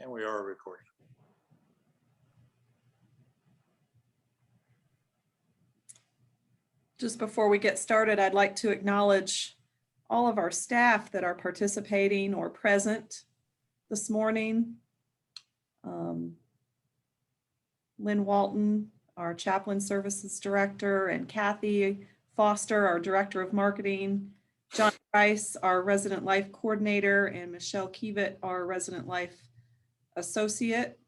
And we are recording. Just before we get started, I'd like to acknowledge all of our staff that are participating or present this morning. Lynn Walton, our Chaplain Services Director, and Kathy Foster, our Director of Marketing, John Price, our Resident Life Coordinator, and Michelle Kievit, our Resident Life Associate.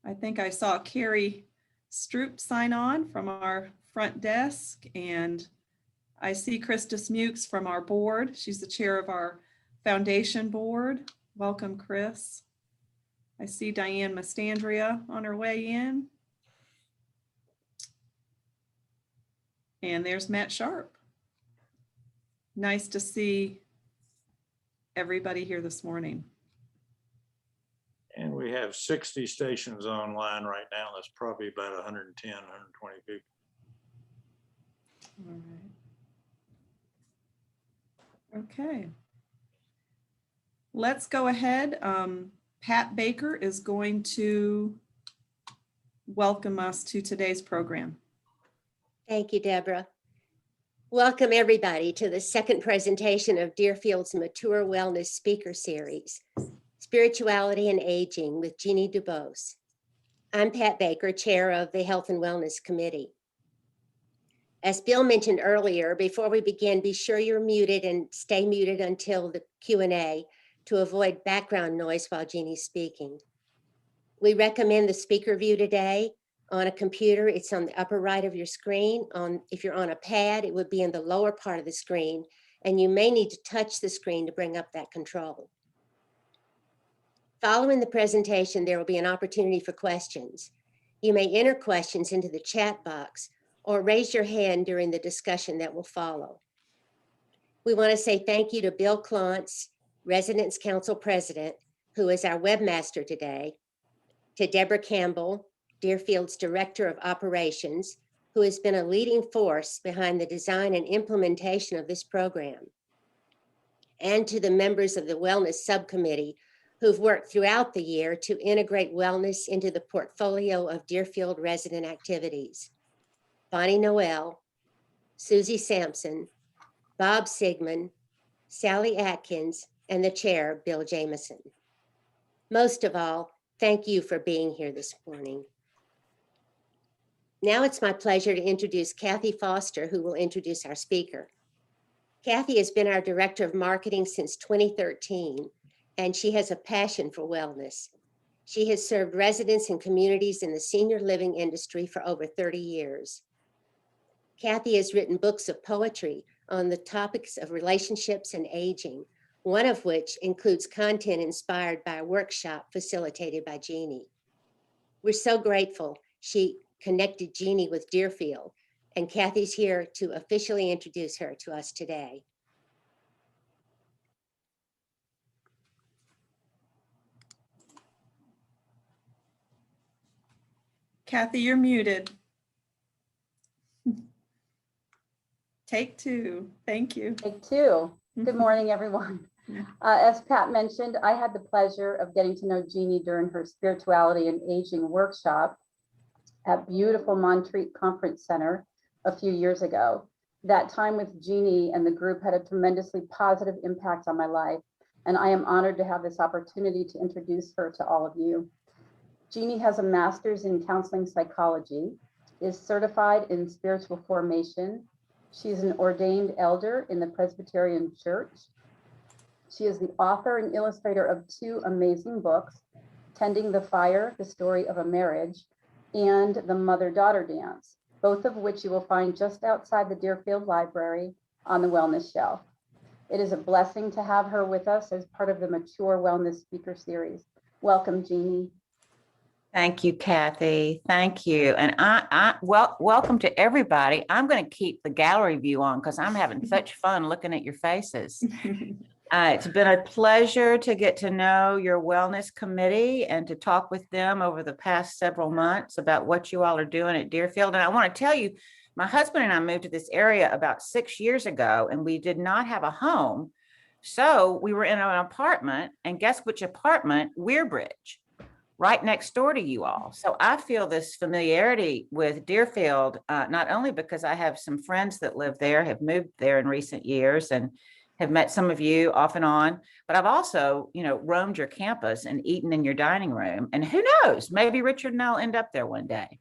I think I saw Carrie Stroop sign on from our front desk, and I see Krista Smukes from our board. She's the chair of our foundation board. Welcome, Chris. I see Diane Mastandria on her way in. And there's Matt Sharp. Nice to see everybody here this morning. And we have 60 stations online right now. That's probably about 110, 120 people. All right. Okay. Let's go ahead. Pat Baker is going to welcome us to today's program. Thank you, Deborah. Welcome everybody to the second presentation of Deerfield's Mature Wellness Speaker Series, Spirituality and Aging with Jeannie DuBose. I'm Pat Baker, Chair of the Health and Wellness Committee. As Bill mentioned earlier, before we begin, be sure you're muted and stay muted until the Q&A to avoid background noise while Jeannie's speaking. We recommend the speaker view today. On a computer, it's on the upper right of your screen. If you're on a pad, it would be in the lower part of the screen, and you may need to touch the screen to bring up that control. Following the presentation, there will be an opportunity for questions. You may enter questions into the chat box or raise your hand during the discussion that will follow. We want to say thank you to Bill Klontz, Residents Council President, who is our webmaster today, to Deborah Campbell, Deerfield's Director of Operations, who has been a leading force behind the design and implementation of this program, and to the members of the Wellness Subcommittee who've worked throughout the year to integrate wellness into the portfolio of Deerfield resident activities. Bonnie Noel, Susie Sampson, Bob Sigmund, Sally Atkins, and the chair, Bill Jameson. Most of all, thank you for being here this morning. Now it's my pleasure to introduce Kathy Foster, who will introduce our speaker. Kathy has been our Director of Marketing since 2013, and she has a passion for wellness. She has served residents and communities in the senior living industry for over 30 years. Kathy has written books of poetry on the topics of relationships and aging, one of which includes content inspired by a workshop facilitated by Jeannie. We're so grateful she connected Jeannie with Deerfield, and Kathy's here to officially introduce her to us today. Kathy, you're muted. Take two. Thank you. Take two. Good morning, everyone. As Pat mentioned, I had the pleasure of getting to know Jeannie during her Spirituality and Aging workshop at beautiful Montreat Conference Center a few years ago. That time with Jeannie and the group had a tremendously positive impact on my life, and I am honored to have this opportunity to introduce her to all of you. Jeannie has a master's in counseling psychology, is certified in spiritual formation. She's an ordained elder in the Presbyterian Church. She is the author and illustrator of two amazing books, Tending the Fire, The Story of a Marriage, and The Mother-Daughter Dance, both of which you will find just outside the Deerfield Library on the Wellness Shelf. It is a blessing to have her with us as part of the Mature Wellness Speaker Series. Welcome, Jeannie. Thank you, Kathy. Thank you. And welcome to everybody. I'm going to keep the gallery view on because I'm having such fun looking at your faces. It's been a pleasure to get to know your wellness committee and to talk with them over the past several months about what you all are doing at Deerfield. And I want to tell you, my husband and I moved to this area about 6 years ago, and we did not have a home. So we were in an apartment, and guess which apartment? Weirbridge. right next door to you all. So I feel this familiarity with Deerfield, not only because I have some friends that live there, have moved there in recent years and have met some of you off and on, but I've also, roamed your campus and eaten in your dining room. And who knows, maybe Richard and I'll end up there one day.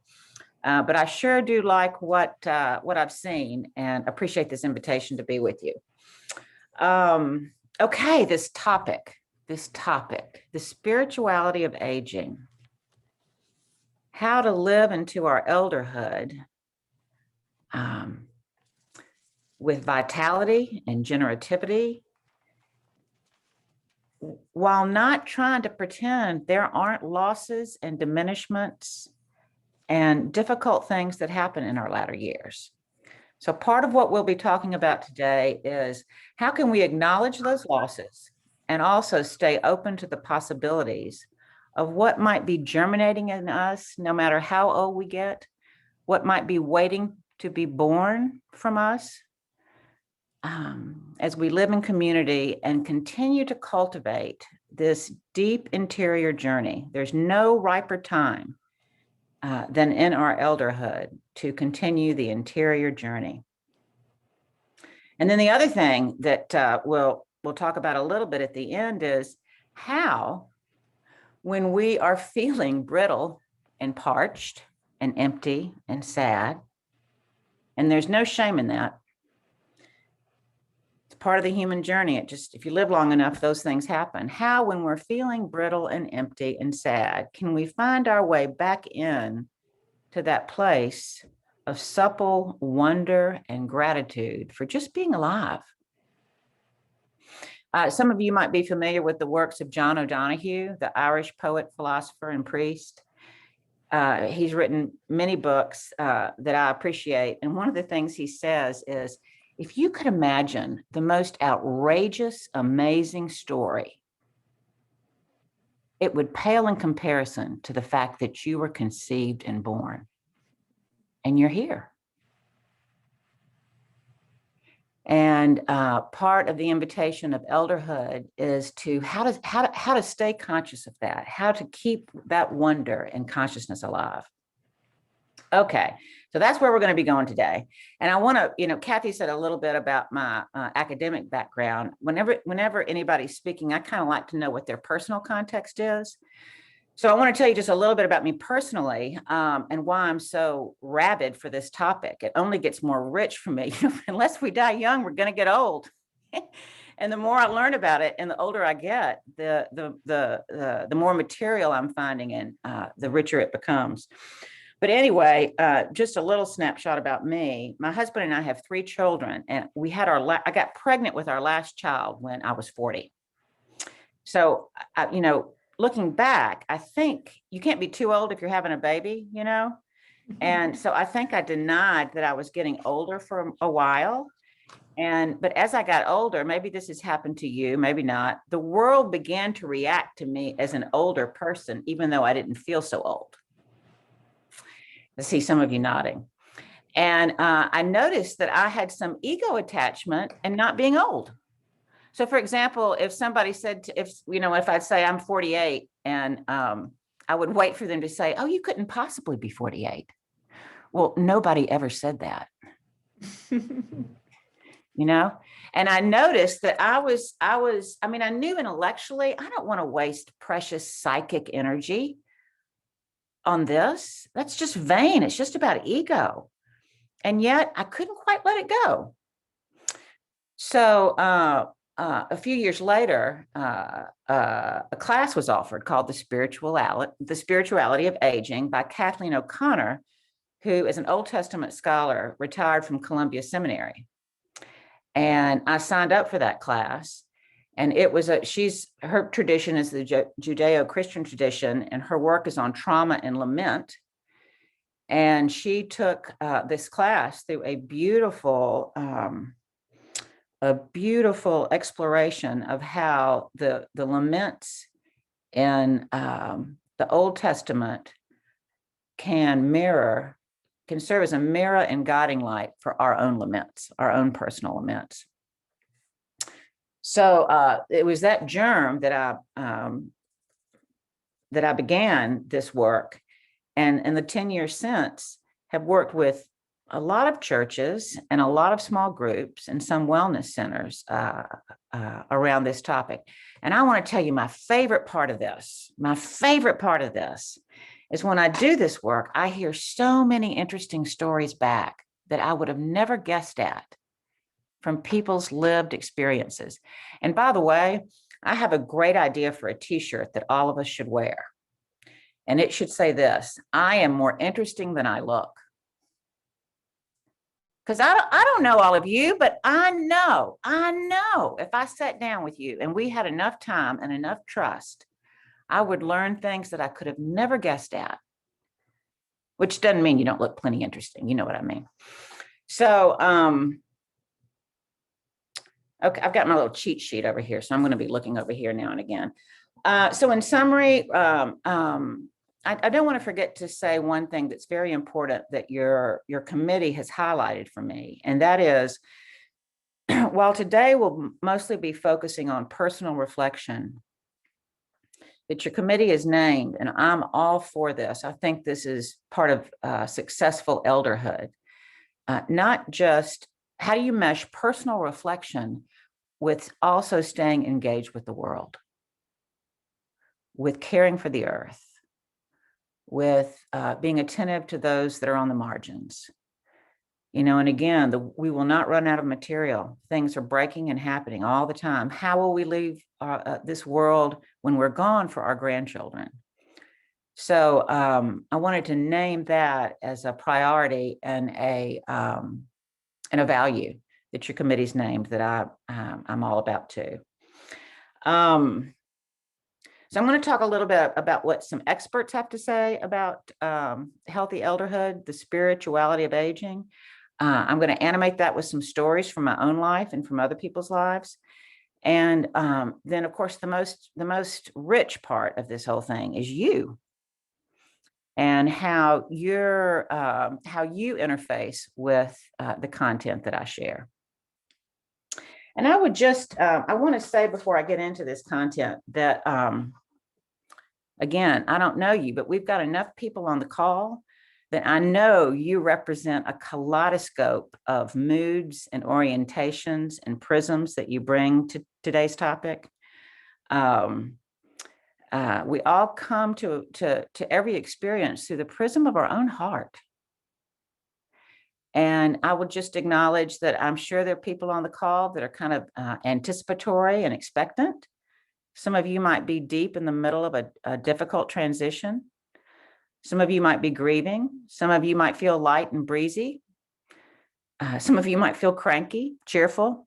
But I sure do like what I've seen and appreciate this invitation to be with you. Okay, this topic, the spirituality of aging, how to live into our elderhood with vitality and generativity, while not trying to pretend there aren't losses and diminishments and difficult things that happen in our latter years. So part of what we'll be talking about today is how can we acknowledge those losses and also stay open to the possibilities of what might be germinating in us, no matter how old we get, what might be waiting to be born from us, as we live in community and continue to cultivate this deep interior journey. There's no riper time than in our elderhood to continue the interior journey. And then the other thing that we'll talk about a little bit at the end is how, when we are feeling brittle and parched and empty and sad, and there's no shame in that. It's part of the human journey. If you live long enough, those things happen. How, when we're feeling brittle and empty and sad, can we find our way back in to that place of supple wonder and gratitude for just being alive? Some of you might be familiar with the works of John O'Donohue, the Irish poet, philosopher, and priest. He's written many books that I appreciate. And one of the things he says is, if you could imagine the most outrageous, amazing story, it would pale in comparison to the fact that you were conceived and born, and you're here. And part of the invitation of elderhood is to how to stay conscious of that, how to keep that wonder and consciousness alive. Okay, so that's where we're going to be going today. And I want to, Kathy said a little bit about my academic background. Whenever anybody's speaking, I kind of like to know what their personal context is. So I want to tell you just a little bit about me personally, and why I'm so rabid for this topic. It only gets more rich for me. Unless we die young, we're going to get old. And the more I learn about it, and the older I get, the more material I'm finding, and the richer it becomes. But anyway, just a little snapshot about me. My husband and I have 3 children, and we had I got pregnant with our last child when I was 40. So, looking back, I think you can't be too old if you're having a baby, And so I think I denied that I was getting older for a while. But as I got older, maybe this has happened to you, maybe not, the world began to react to me as an older person, even though I didn't feel so old. I see some of you nodding. And I noticed that I had some ego attachment and not being old. So for example, if somebody said, if I'd say I'm 48, and I would wait for them to say, oh, you couldn't possibly be 48. Well, nobody ever said that, And I noticed that I knew intellectually, I don't want to waste precious psychic energy on this. That's just vain. It's just about ego. And yet I couldn't quite let it go. So a few years later, a class was offered called The Spirituality of Aging by Kathleen O'Connor, who is an Old Testament scholar, retired from Columbia Seminary. And I signed up for that class. And it was her tradition is the Judeo-Christian tradition, and her work is on trauma and lament. And she took this class through a beautiful exploration of how the laments in the Old Testament can serve as a mirror and guiding light for our own laments, our own personal laments. So it was that germ that that I began this work, and in the 10 years since, have worked with a lot of churches and a lot of small groups and some wellness centers around this topic. And I want to tell you my favorite part of this is when I do this work, I hear so many interesting stories back that I would have never guessed at from people's lived experiences. And by the way, I have a great idea for a t-shirt that all of us should wear. And it should say this: I am more interesting than I look. Because I don't know all of you, but I know if I sat down with you and we had enough time and enough trust, I would learn things that I could have never guessed at, which doesn't mean you don't look plenty interesting. You know what I mean? So, okay, I've got my little cheat sheet over here, so I'm going to be looking over here now and again. So in summary, I don't want to forget to say one thing that's very important that your committee has highlighted for me, and that is, while today we'll mostly be focusing on personal reflection, that your committee is named, and I'm all for this. I think this is part of successful elderhood. Not just how do you mesh personal reflection with also staying engaged with the world, with caring for the earth, with being attentive to those that are on the margins. You know, and again, we will not run out of material. Things are breaking and happening all the time. How will we leave this world when we're gone for our grandchildren? So I wanted to name that as a priority and a value that your committee's named that I'm all about too. So I'm going to talk a little bit about what some experts have to say about healthy elderhood, the spirituality of aging. I'm going to animate that with some stories from my own life and from other people's lives. And then, of course, the most rich part of this whole thing is you and how you interface with the content that I share. And I would just, I want to say before I get into this content that, again, I don't know you, but we've got enough people on the call that I know you represent a kaleidoscope of moods and orientations and prisms that you bring to today's topic. We all come to every experience through the prism of our own heart. And I would just acknowledge that I'm sure there are people on the call that are kind of anticipatory and expectant. Some of you might be deep in the middle of a difficult transition. Some of you might be grieving. Some of you might feel light and breezy. Some of you might feel cranky, cheerful.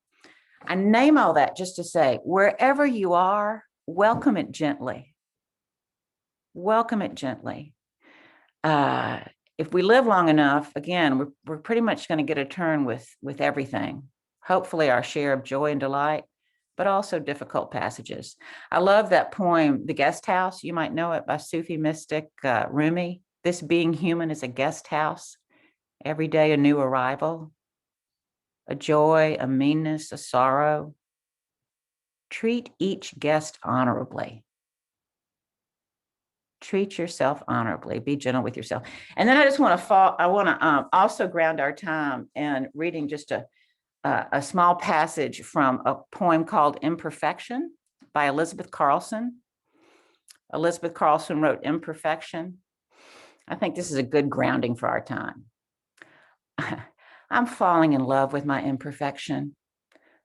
I name all that just to say, wherever you are, welcome it gently. Welcome it gently. If we live long enough, again, we're pretty much going to get a turn with everything. Hopefully our share of joy and delight, but also difficult passages. I love that poem, The Guest House. You might know it by Sufi mystic Rumi. This being human is a guest house. Every day a new arrival, a joy, a meanness, a sorrow. Treat each guest honorably. Treat yourself honorably. Be gentle with yourself. And then I just want to also ground our time in reading just a small passage from a poem called Imperfection by Elizabeth Carlson. Elizabeth Carlson wrote Imperfection. I think this is a good grounding for our time. I'm falling in love with my imperfection,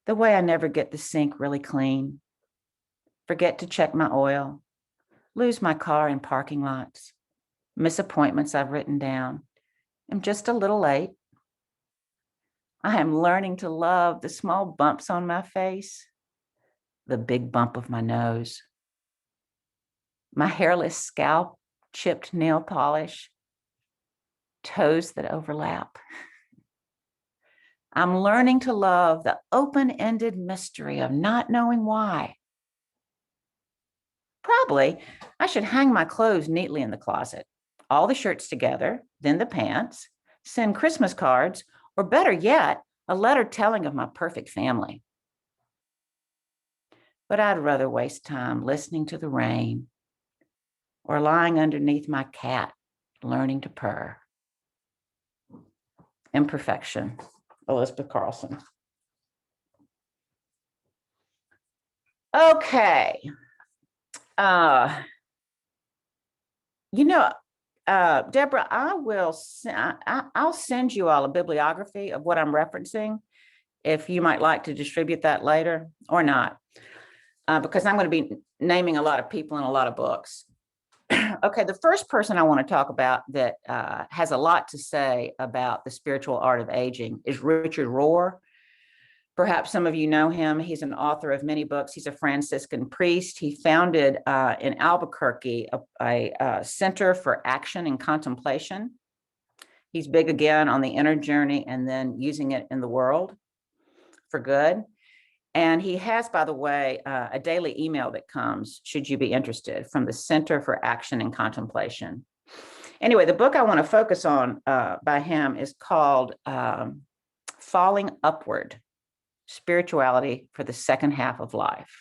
the way I never get the sink really clean, forget to check my oil, lose my car in parking lots, miss appointments I've written down. I'm just a little late. I am learning to love the small bumps on my face, the big bump of my nose, my hairless scalp, chipped nail polish, toes that overlap. I'm learning to love the open-ended mystery of not knowing why. Probably I should hang my clothes neatly in the closet, all the shirts together, then the pants, send Christmas cards, or better yet, a letter telling of my perfect family. But I'd rather waste time listening to the rain, or lying underneath my cat, learning to purr. Imperfection, Elizabeth Carlson. Okay. Deborah, I'll send you all a bibliography of what I'm referencing, if you might like to distribute that later or not, because I'm going to be naming a lot of people and a lot of books. Okay, the first person I want to talk about that has a lot to say about the spiritual art of aging is Richard Rohr. Perhaps some of you know him. He's an author of many books. He's a Franciscan priest. He founded in Albuquerque a Center for Action and Contemplation. He's big again on the inner journey and then using it in the world for good. And he has, by the way, a daily email that comes, should you be interested, from the Center for Action and Contemplation. Anyway, the book I want to focus on by him is called Falling Upward: Spirituality for the Second Half of Life.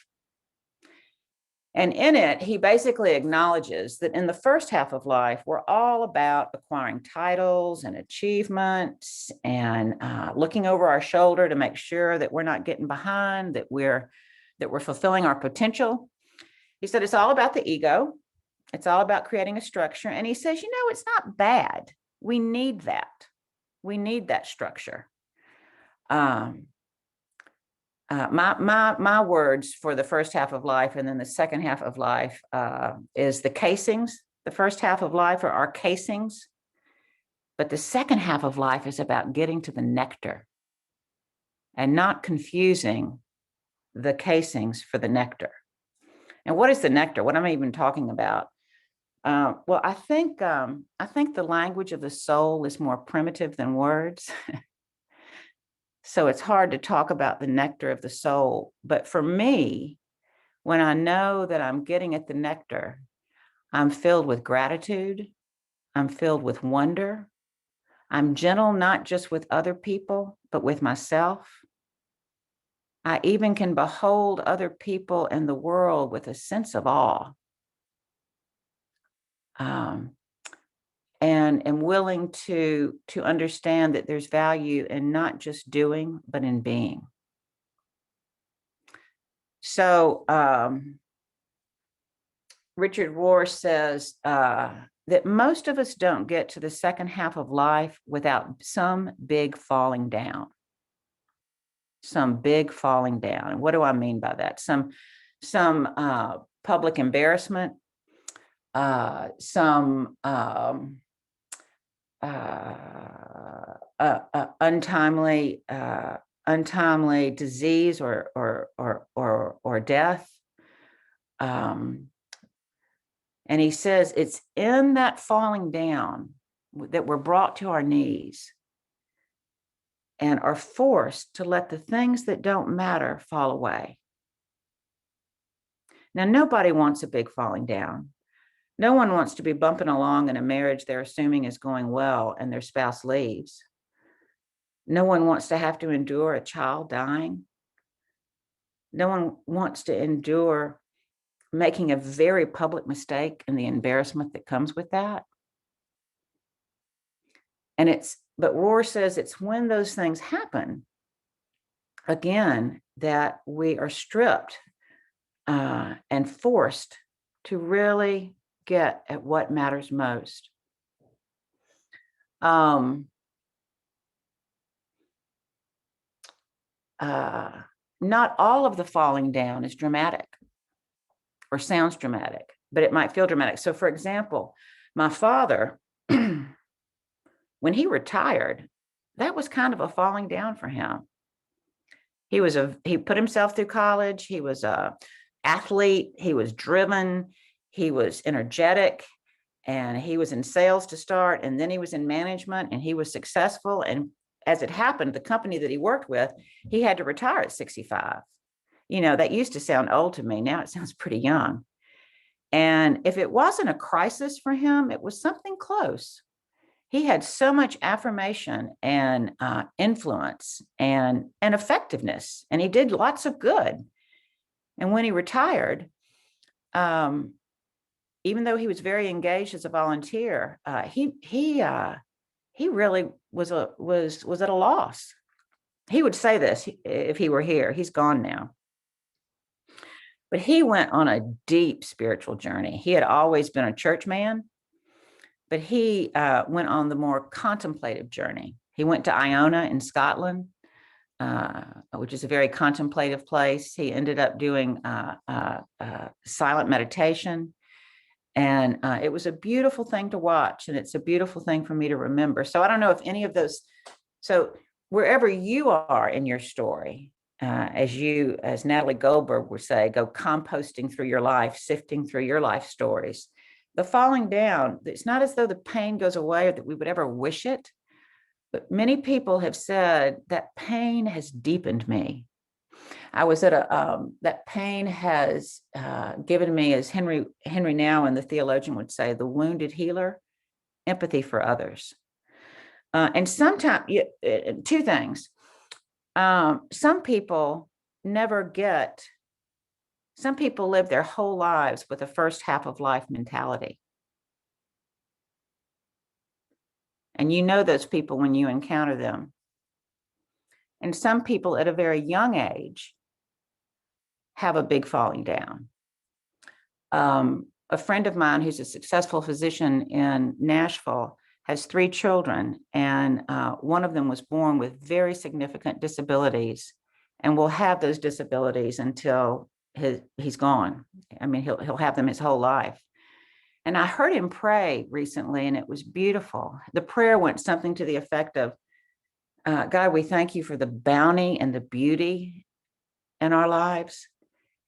And in it, he basically acknowledges that in the first half of life, we're all about acquiring titles and achievements and looking over our shoulder to make sure that we're not getting behind, that we're fulfilling our potential. He said it's all about the ego. It's all about creating a structure. And he says, it's not bad. We need that. We need that structure. My words for the first half of life and then the second half of life is the casings. The first half of life are our casings, but the second half of life is about getting to the nectar and not confusing the casings for the nectar. And what is the nectar? What am I even talking about? Well, I think the language of the soul is more primitive than words. So it's hard to talk about the nectar of the soul. But for me, when I know that I'm getting at the nectar, I'm filled with gratitude. I'm filled with wonder. I'm gentle, not just with other people, but with myself. I even can behold other people in the world with a sense of awe. And am willing to understand that there's value in not just doing, but in being. So Richard Rohr says that most of us don't get to the second half of life without some big falling down. Some big falling down. And what do I mean by that? Some public embarrassment, some untimely disease or death. And he says it's in that falling down that we're brought to our knees and are forced to let the things that don't matter fall away. Now, nobody wants a big falling down. No one wants to be bumping along in a marriage they're assuming is going well and their spouse leaves. No one wants to have to endure a child dying. No one wants to endure making a very public mistake and the embarrassment that comes with that. But Rohr says it's when those things happen, again, that we are stripped and forced to really get at what matters most. Not all of the falling down is dramatic or sounds dramatic, but it might feel dramatic. So for example, my father, when he retired, that was kind of a falling down for him. He put himself through college. He was an athlete. He was driven. He was energetic, and he was in sales to start, and then he was in management, and he was successful. And as it happened, the company that he worked with, he had to retire at 65. That used to sound old to me. Now it sounds pretty young. And if it wasn't a crisis for him, it was something close. He had so much affirmation and influence and effectiveness, and he did lots of good. And when he retired, even though he was very engaged as a volunteer, he really was at a loss. He would say this if he were here. He's gone now. But he went on a deep spiritual journey. He had always been a church man, but he went on the more contemplative journey. He went to Iona in Scotland, which is a very contemplative place. He ended up doing silent meditation. And it was a beautiful thing to watch. And it's a beautiful thing for me to remember. So I don't know if any of those, so wherever you are in your story, as Natalie Goldberg would say, go composting through your life, sifting through your life stories. The falling down, it's not as though the pain goes away or that we would ever wish it, but many people have said that pain has deepened me. I was at that pain has given me, as Henry Nouwen, the theologian, would say, the wounded healer, empathy for others. And sometimes, two things. Some people live their whole lives with a first half of life mentality. And you know those people when you encounter them. And some people at a very young age have a big falling down. A friend of mine who's a successful physician in Nashville has 3 children, and one of them was born with very significant disabilities and will have those disabilities until he's gone. I mean, he'll have them his whole life. And I heard him pray recently, and it was beautiful. The prayer went something to the effect of, God, we thank you for the bounty and the beauty in our lives.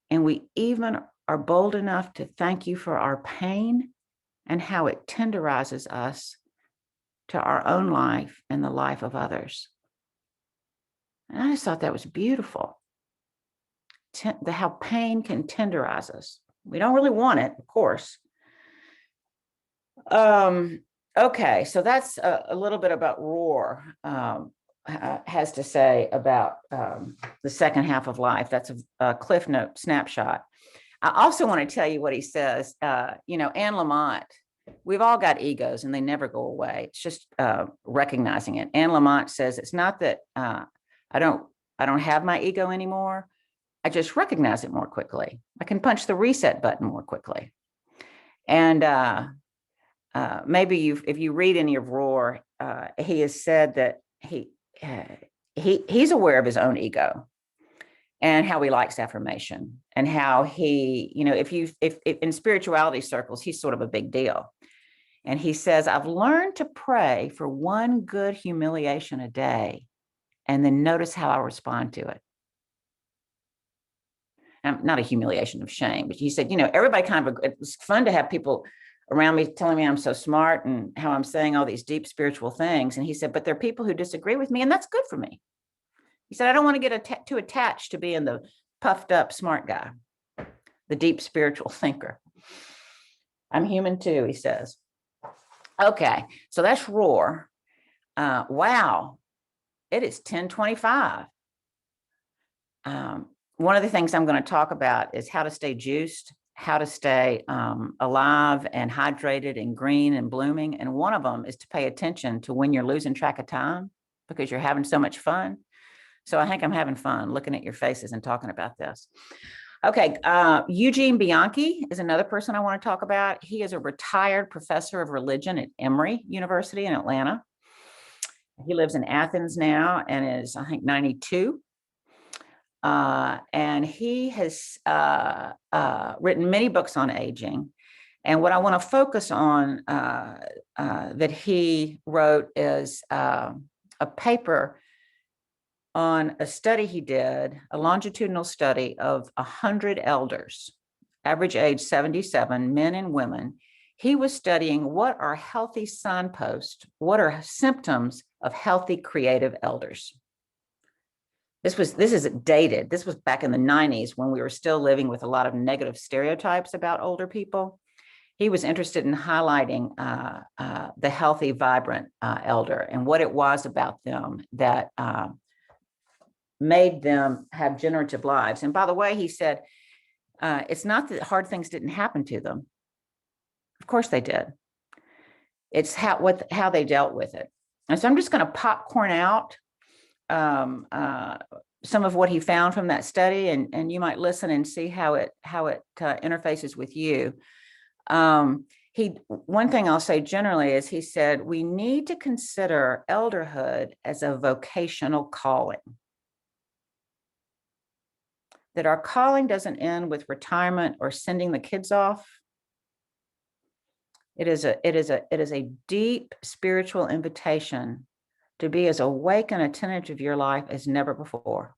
And we even are bold enough to thank you for our pain and how it tenderizes us to our own life and the life of others. And I just thought that was beautiful. How pain can tenderize us. We don't really want it, of course. Okay, so that's a little bit about Roar has to say about the second half of life. That's a Cliff Note snapshot. I also want to tell you what he says. Anne Lamott, we've all got egos and they never go away. It's just recognizing it. Anne Lamott says, it's not that I don't have my ego anymore. I just recognize it more quickly. I can punch the reset button more quickly. And maybe if you read any of Roar, he has said that he's aware of his own ego and how he likes affirmation and how he, if in spirituality circles, he's sort of a big deal. And he says, I've learned to pray for one good humiliation a day and then notice how I respond to it. Not a humiliation of shame, but he said, everybody it was fun to have people around me telling me I'm so smart and how I'm saying all these deep spiritual things. And he said, but there are people who disagree with me, and that's good for me. He said, I don't want to get too attached to being the puffed up smart guy, the deep spiritual thinker. I'm human too, he says. Okay, so that's Roar. Wow, it is 10:25. One of the things I'm going to talk about is how to stay juiced, how to stay alive and hydrated and green and blooming. And one of them is to pay attention to when you're losing track of time because you're having so much fun. So I think I'm having fun looking at your faces and talking about this. Okay, Eugene Bianchi is another person I want to talk about. He is a retired professor of religion at Emory University in Atlanta. He lives in Athens now and is, I think, 92. And he has written many books on aging. And what I want to focus on that he wrote is a paper on a study he did, a longitudinal study of 100 elders, average age 77, men and women. He was studying what are healthy signposts, what are symptoms of healthy creative elders. This is dated. This was back in the 90s when we were still living with a lot of negative stereotypes about older people. He was interested in highlighting the healthy, vibrant elder and what it was about them that made them have generative lives. And by the way, he said, it's not that hard things didn't happen to them. Of course they did. It's how they dealt with it. And so I'm just going to popcorn out some of what he found from that study, and you might listen and see how it interfaces with you. One thing I'll say generally is he said, we need to consider elderhood as a vocational calling. That our calling doesn't end with retirement or sending the kids off. It is a deep spiritual invitation to be as awake and attentive to your life as never before.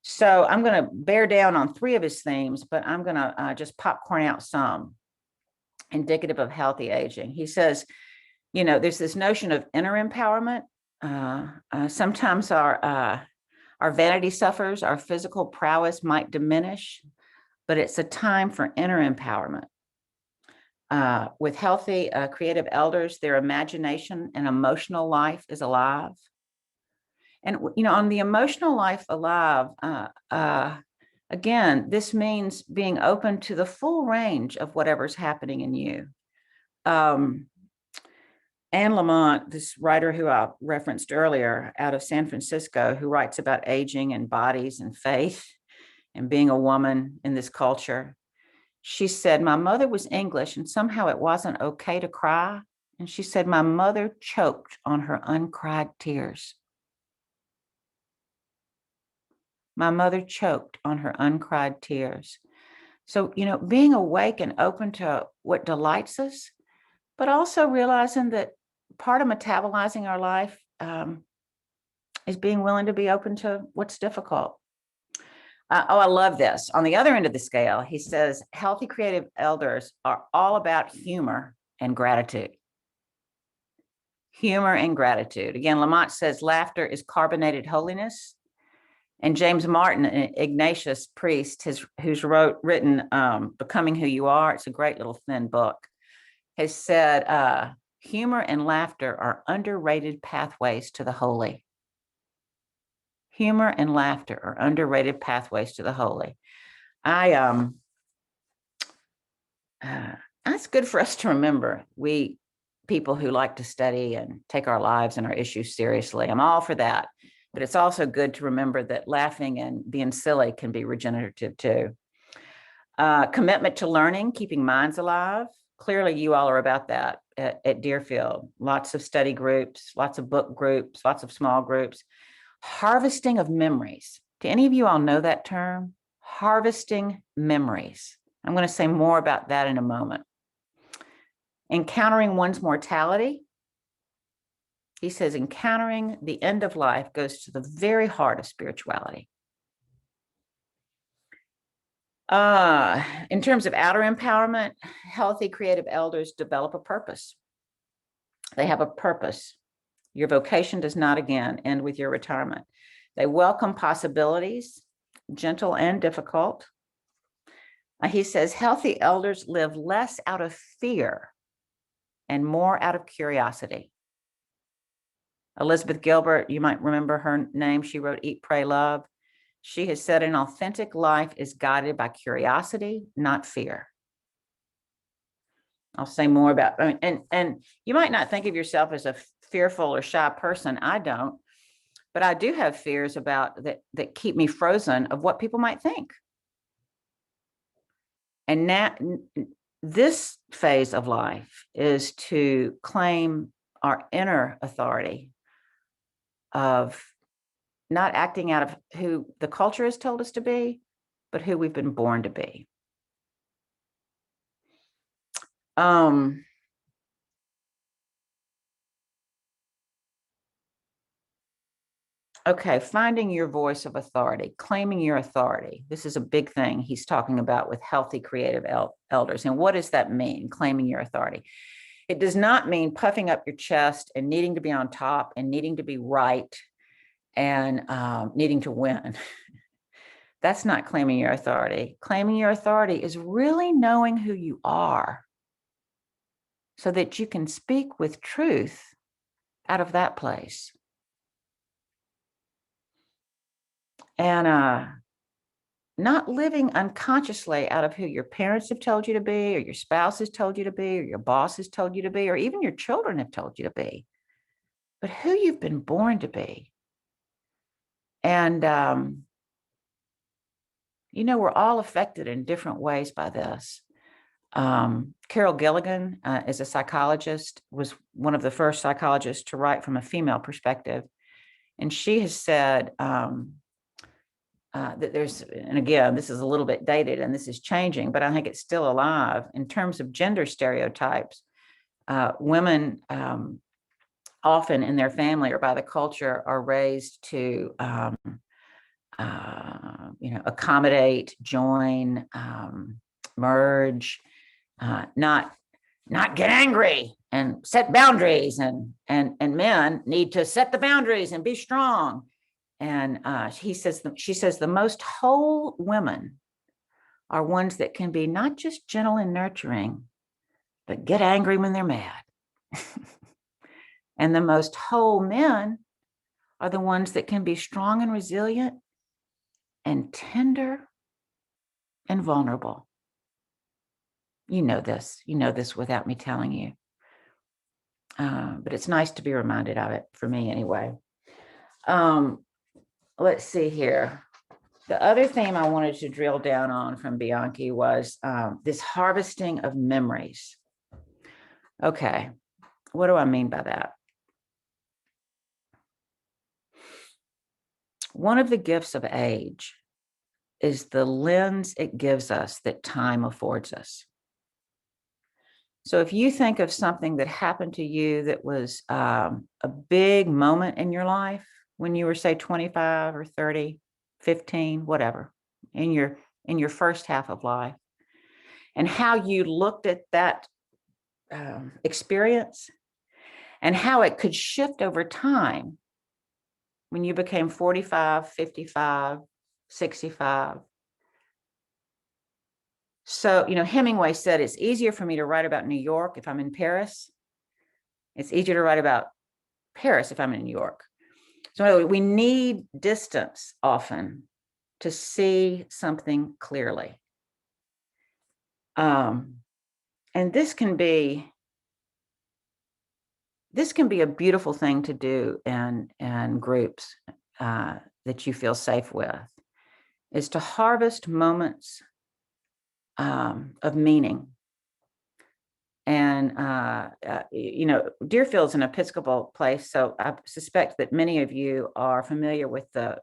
So I'm going to bear down on 3 of his themes, but I'm going to just popcorn out some indicative of healthy aging. He says, there's this notion of inner empowerment. Sometimes our vanity suffers, our physical prowess might diminish, but it's a time for inner empowerment. With healthy, creative elders, their imagination and emotional life is alive. And, on the emotional life alive, again, this means being open to the full range of whatever's happening in you. Anne Lamott, this writer who I referenced earlier out of San Francisco, who writes about aging and bodies and faith and being a woman in this culture. She said, my mother was English and somehow it wasn't okay to cry. And she said, my mother choked on her uncried tears. My mother choked on her uncried tears. So, being awake and open to what delights us, but also realizing that part of metabolizing our life is being willing to be open to what's difficult. I love this. On the other end of the scale, he says, healthy creative elders are all about humor and gratitude. Humor and gratitude. Again, Lamott says laughter is carbonated holiness. And James Martin, an Ignatius priest, who's written Becoming Who You Are, it's a great little thin book, has said, humor and laughter are underrated pathways to the holy. Humor and laughter are underrated pathways to the holy. That's good for us to remember. We people who like to study and take our lives and our issues seriously, I'm all for that. But it's also good to remember that laughing and being silly can be regenerative too. Commitment to learning, keeping minds alive. Clearly, you all are about that at Deerfield. Lots of study groups, lots of book groups, lots of small groups. Harvesting of memories. Do any of you all know that term? Harvesting memories. I'm going to say more about that in a moment. Encountering one's mortality. He says encountering the end of life goes to the very heart of spirituality. In terms of outer empowerment, healthy creative elders develop a purpose. They have a purpose. Your vocation does not, again, end with your retirement. They welcome possibilities, gentle and difficult. He says healthy elders live less out of fear and more out of curiosity. Elizabeth Gilbert, you might remember her name. She wrote Eat, Pray, Love. She has said an authentic life is guided by curiosity, not fear. I'll say more about, and you might not think of yourself as a fearful or shy person. I don't, but I do have fears about that keep me frozen of what people might think. And now this phase of life is to claim our inner authority of not acting out of who the culture has told us to be, but who we've been born to be. Okay, finding your voice of authority, claiming your authority. This is a big thing he's talking about with healthy creative elders. And what does that mean, claiming your authority? It does not mean puffing up your chest and needing to be on top and needing to be right and needing to win. That's not claiming your authority. Claiming your authority is really knowing who you are so that you can speak with truth out of that place. And not living unconsciously out of who your parents have told you to be, or your spouse has told you to be, or your boss has told you to be, or even your children have told you to be, but who you've been born to be. And, you know, we're all affected in different ways by this. Carol Gilligan is a psychologist, was one of the first psychologists to write from a female perspective. And she has said that there's, and again, this is a little bit dated and this is changing, but I think it's still alive in terms of gender stereotypes. Women often in their family or by the culture are raised to, you know, accommodate, join, merge, not get angry and set boundaries, and men need to set the boundaries and be strong. And she says the most whole women are ones that can be not just gentle and nurturing, but get angry when they're mad. And the most whole men are the ones that can be strong and resilient and tender and vulnerable. You know this without me telling you. But it's nice to be reminded of it, for me anyway. Let's see here. The other theme I wanted to drill down on from Bianchi was this harvesting of memories. Okay, what do I mean by that? One of the gifts of age is the lens it gives us that time affords us. So if you think of something that happened to you that was a big moment in your life when you were, say, 25 or 30, 15, whatever, in your first half of life, and how you looked at that experience and how it could shift over time when you became 45, 55, 65. So, you know, Hemingway said, it's easier for me to write about New York if I'm in Paris. It's easier to write about Paris if I'm in New York. So we need distance often to see something clearly. And this can be a beautiful thing to do in groups that you feel safe with, is to harvest moments of meaning. And, you know, Deerfield's an Episcopal place, so I suspect that many of you are familiar with the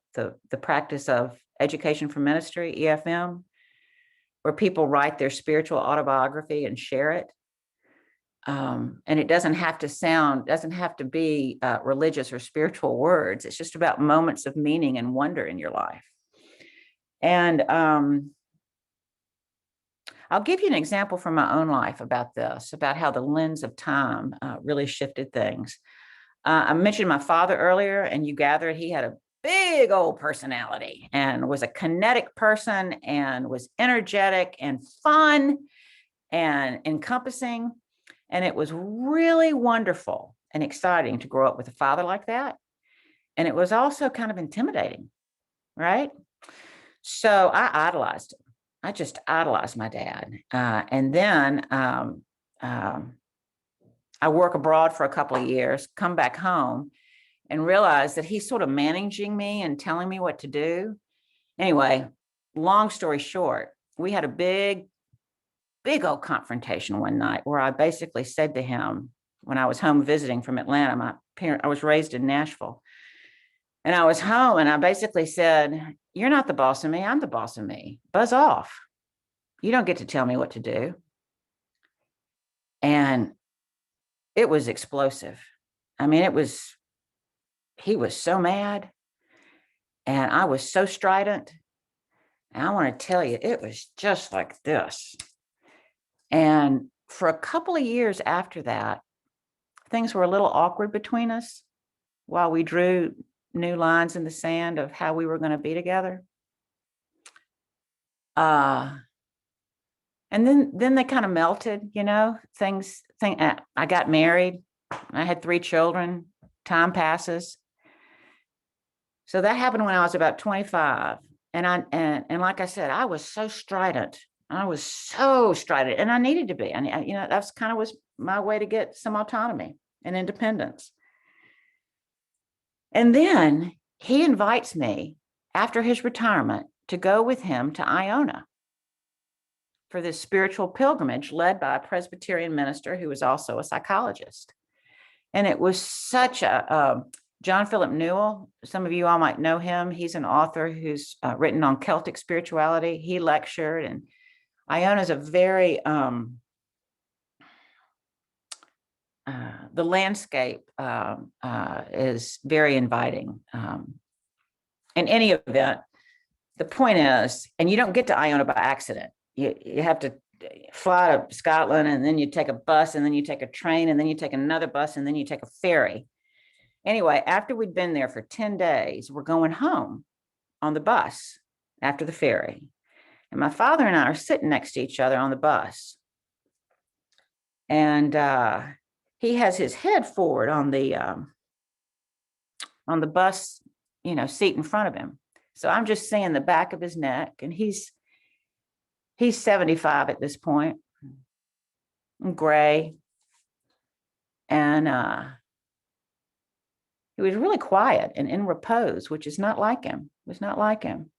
practice of education for ministry, EFM, where people write their spiritual autobiography and share it. And it doesn't have to be religious or spiritual words. It's just about moments of meaning and wonder in your life. And I'll give you an example from my own life about this, about how the lens of time really shifted things. I mentioned my father earlier, and you gathered he had a big old personality and was a kinetic person and was energetic and fun and encompassing. And it was really wonderful and exciting to grow up with a father like that. And it was also kind of intimidating, right? So I idolized him. I just idolized my dad. And then I work abroad for a couple of years, come back home and realize that he's sort of managing me and telling me what to do. Anyway, long story short, we had a big old confrontation one night where I basically said to him, when I was home visiting from Atlanta, I was raised in Nashville. And I was home and I basically said, you're not the boss of me, I'm the boss of me. Buzz off. You don't get to tell me what to do. And it was explosive. I mean, he was so mad and I was so strident. And I want to tell you, it was just like this. And for a couple of years after that, things were a little awkward between us while we drew new lines in the sand of how we were going to be together. And then they kind of melted, you know, I got married. I had 3 children. Time passes. So that happened when I was about 25. and like I said, I was so strident. I was so strident, and I needed to be. And that's kind of was my way to get some autonomy and independence. And then he invites me after his retirement to go with him to Iona for this spiritual pilgrimage led by a Presbyterian minister who was also a psychologist. And it was such a John Philip Newell. Some of you all might know him. He's an author who's written on Celtic spirituality. He lectured, and Iona is a very, the landscape is very inviting. In any event, the point is, and you don't get to Iona by accident. You have to fly to Scotland, and then you take a bus, and then you take a train, and then you take another bus, and then you take a ferry. Anyway, after we'd been there for 10 days, we're going home on the bus after the ferry. And my father and I are sitting next to each other on the bus. And he has his head forward on the bus, seat in front of him. So I'm just seeing the back of his neck, and he's 75 at this point, gray. And he was really quiet and in repose, which is not like him. It was not like him.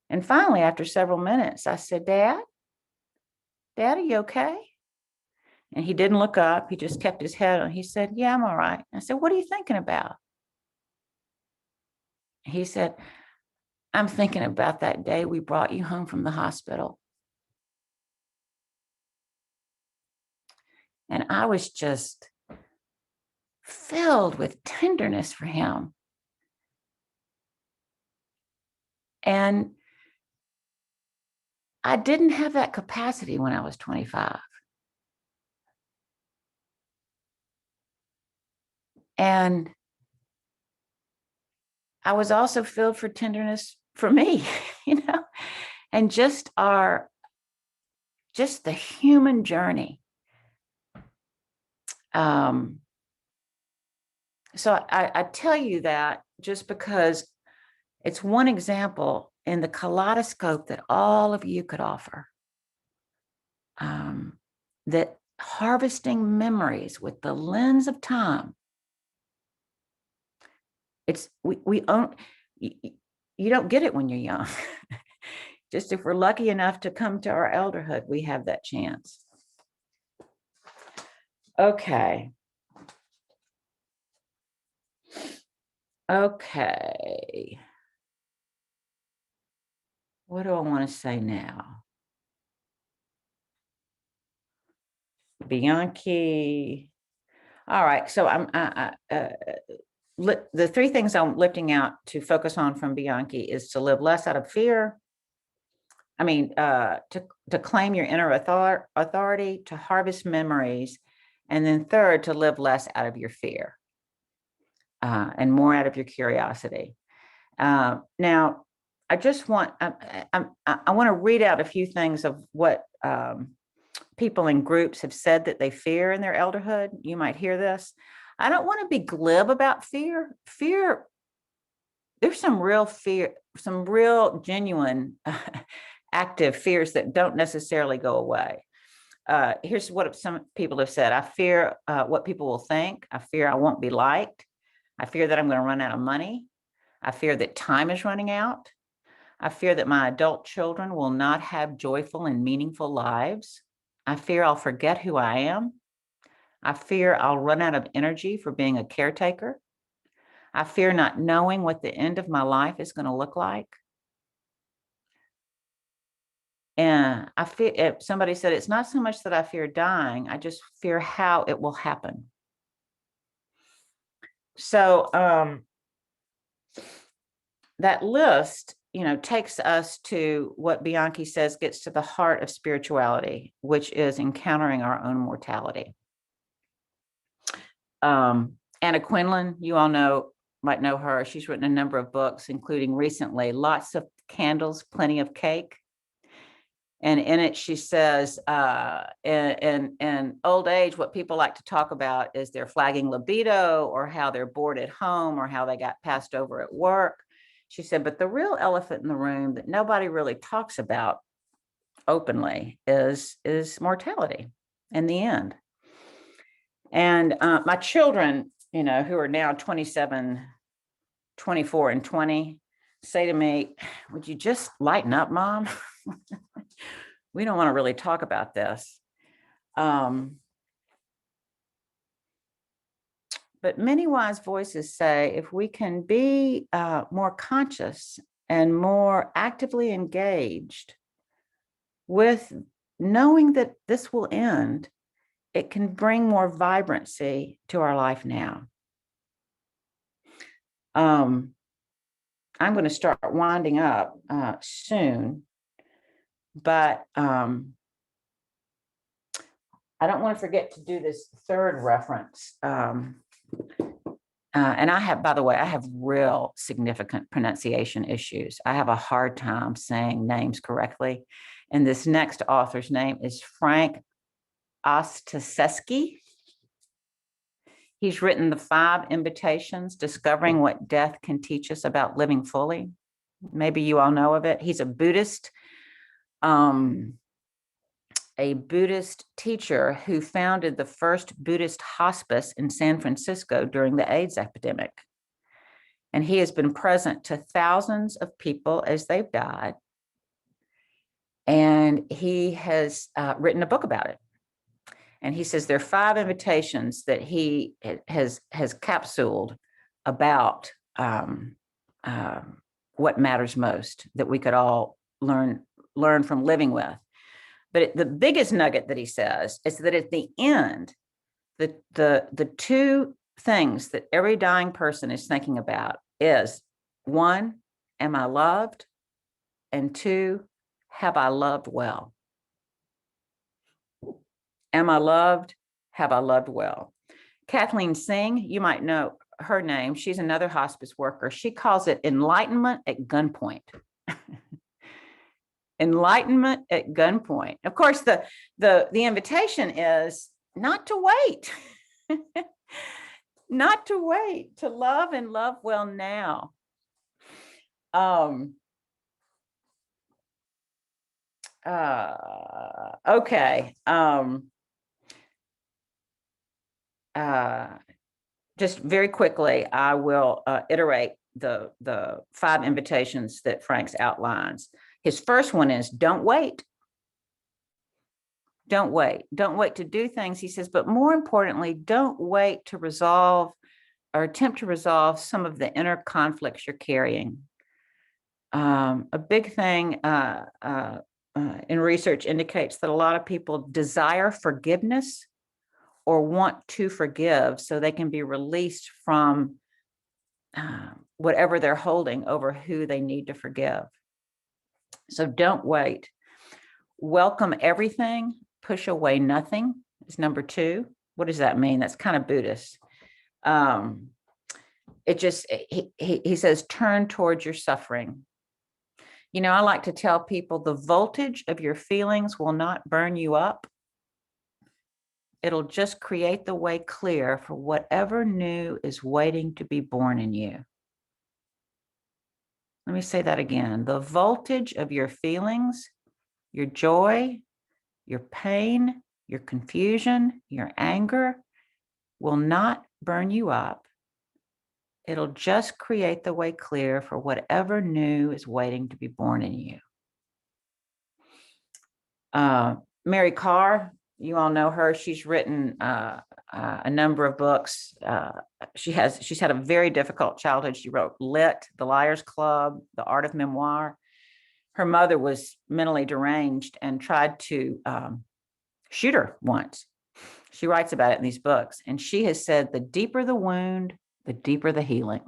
And finally, after several minutes, I said, Dad, are you okay? And he didn't look up. He just kept his head on. He said, yeah, I'm all right. I said, what are you thinking about? He said, I'm thinking about that day we brought you home from the hospital. And I was just filled with tenderness for him. And I didn't have that capacity when I was 25. And I was also filled for tenderness for me, and just the human journey. So I tell you that just because it's one example in the kaleidoscope that all of you could offer. That harvesting memories with the lens of time. You don't get it when you're young. Just if we're lucky enough to come to our elderhood, we have that chance. Okay. What do I want to say now? Bianchi. All right. So the three things I'm lifting out to focus on from Bianchi is to live less out of fear. To claim your inner authority, to harvest memories, and then third, to live less out of your fear and more out of your curiosity. Now, I just want I want to read out a few things of what people in groups have said that they fear in their elderhood. You might hear this. I don't want to be glib about fear. Fear, there's some real fear, some real genuine active fears that don't necessarily go away. Here's what some people have said. I fear what people will think. I fear I won't be liked. I fear that I'm going to run out of money. I fear that time is running out. I fear that my adult children will not have joyful and meaningful lives. I fear I'll forget who I am. I fear I'll run out of energy for being a caretaker. I fear not knowing what the end of my life is going to look like. And I fear, somebody said, it's not so much that I fear dying, I just fear how it will happen. So that list, takes us to what Bianchi says gets to the heart of spirituality, which is encountering our own mortality. Anna Quinlan, you all might know her. She's written a number of books, including recently, Lots of Candles, Plenty of Cake. And in it, she says, in old age, what people like to talk about is their flagging libido, or how they're bored at home, or how they got passed over at work. She said, but the real elephant in the room that nobody really talks about openly is mortality in the end. And my children, you know, who are now 27, 24, and 20, say to me, would you just lighten up, Mom? We don't want to really talk about this. But many wise voices say if we can be more conscious and more actively engaged with knowing that this will end, it can bring more vibrancy to our life now. I'm going to start winding up soon, but I don't want to forget to do this third reference. And I have, by the way, I have real significant pronunciation issues. I have a hard time saying names correctly. And this next author's name is Frank Ostaseski. He's written The 5 Invitations, Discovering What Death Can Teach Us About Living Fully. Maybe you all know of it. He's a Buddhist teacher who founded the first Buddhist hospice in San Francisco during the AIDS epidemic. And he has been present to thousands of people as they've died. And he has written a book about it. And he says there are 5 invitations that he has capsuled about what matters most that we could all learn from living with. But the biggest nugget that he says is that at the end, the 2 things that every dying person is thinking about is 1, am I loved? And 2, have I loved well? Am I loved? Have I loved well? Kathleen Singh, you might know her name. She's another hospice worker. She calls it enlightenment at gunpoint. Enlightenment at gunpoint. Of course, the invitation is not to wait, not to wait, to love and love well now. Okay. Just very quickly, I will iterate the 5 invitations that Frank's outlines. His first one is don't wait. Don't wait. Don't wait to do things, he says, but more importantly, don't wait to resolve or attempt to resolve some of the inner conflicts you're carrying. A big thing in research indicates that a lot of people desire forgiveness or want to forgive so they can be released from whatever they're holding over who they need to forgive. So don't wait. Welcome everything, push away nothing is number 2. What does that mean? That's kind of Buddhist. He says, turn towards your suffering. You know, I like to tell people the voltage of your feelings will not burn you up. It'll just create the way clear for whatever new is waiting to be born in you. Let me say that again. The voltage of your feelings, your joy, your pain, your confusion, your anger will not burn you up. It'll just create the way clear for whatever new is waiting to be born in you. Mary Carr, you all know her. She's written a number of books. She's had a very difficult childhood. She wrote Lit, The Liars Club, The Art of Memoir. Her mother was mentally deranged and tried to shoot her once. She writes about it in these books. And she has said, the deeper the wound, the deeper the healing,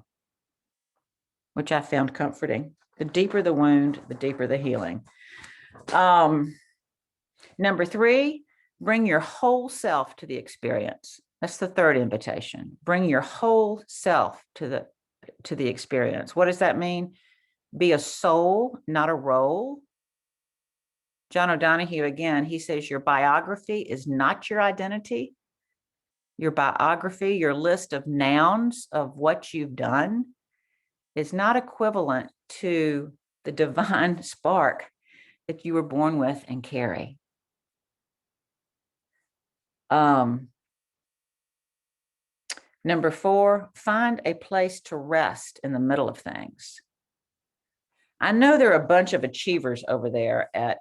which I found comforting. The deeper the wound, the deeper the healing. Number 3, bring your whole self to the experience. That's the 3rd invitation. Bring your whole self to the experience. What does that mean? Be a soul, not a role. John O'Donohue, again, he says your biography is not your identity. Your biography, your list of nouns of what you've done, is not equivalent to the divine spark that you were born with and carry. Number 4, find a place to rest in the middle of things. I know there are a bunch of achievers over there at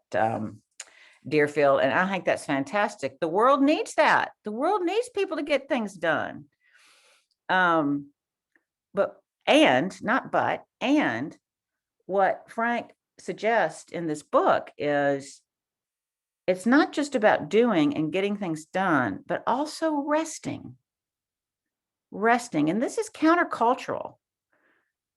Deerfield, and I think that's fantastic. The world needs that. The world needs people to get things done. And what Frank suggests in this book is it's not just about doing and getting things done, but also resting. And this is countercultural.